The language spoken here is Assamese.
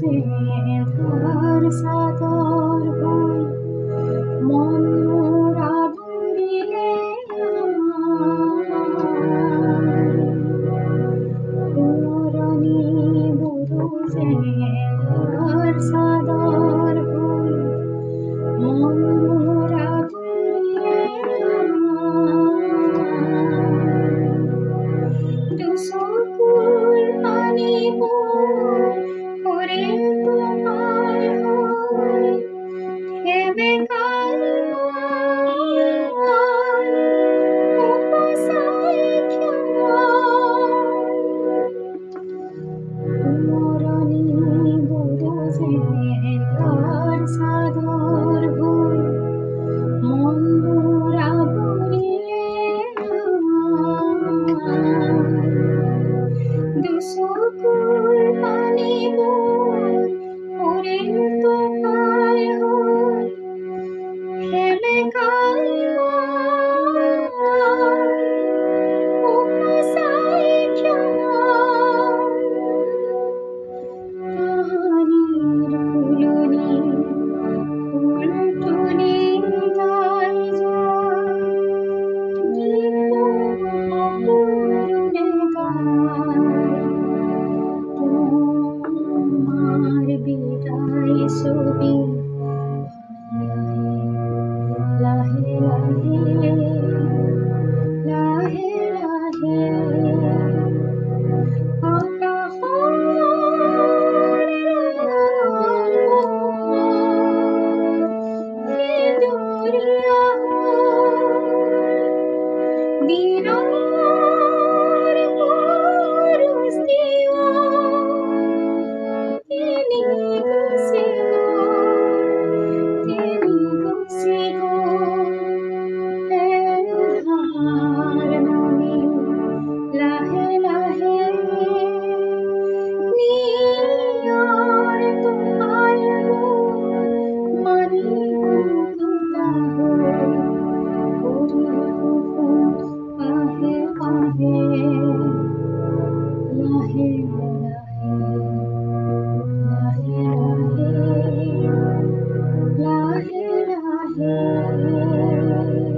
বুৰুজে ধাৰ চাদৰ হৈ মন মোৰ আদৰিলে পুৰণি বুৰুজে ধাৰ চাদৰ হৈ মন মোৰ আদৰিলে দুচকুৰ পানীবোৰ পৰিল তোমাৰ হৈ সেমেকাই উপচাই পুৰণি বুৰুজে ধাৰ চাদৰ হৈ মন মোৰ আদৰিলে দুচকুৰ পানীবোৰ পৰিল তোমাৰ হৈ সেমেকাই উপচাই তাহানিৰ ফুলনি ফুল তুলি গাই যোৱা অপূৰ্ণে গায় তোমাৰ বিদায় ছবি লাহে লাহে লাহে লাহে আকাশৰ দুৰীয়া দিনৰ বুৰুজ দিও তিনি গুচি গ'ল এন্ধাৰ নামিল লাহে লাহে নিয়াৰ টোপালবোৰ মানি ঘুমটা হৈ পৰিল সপোন আহে আহে লাহে লাহে লাহে লাহে লাহে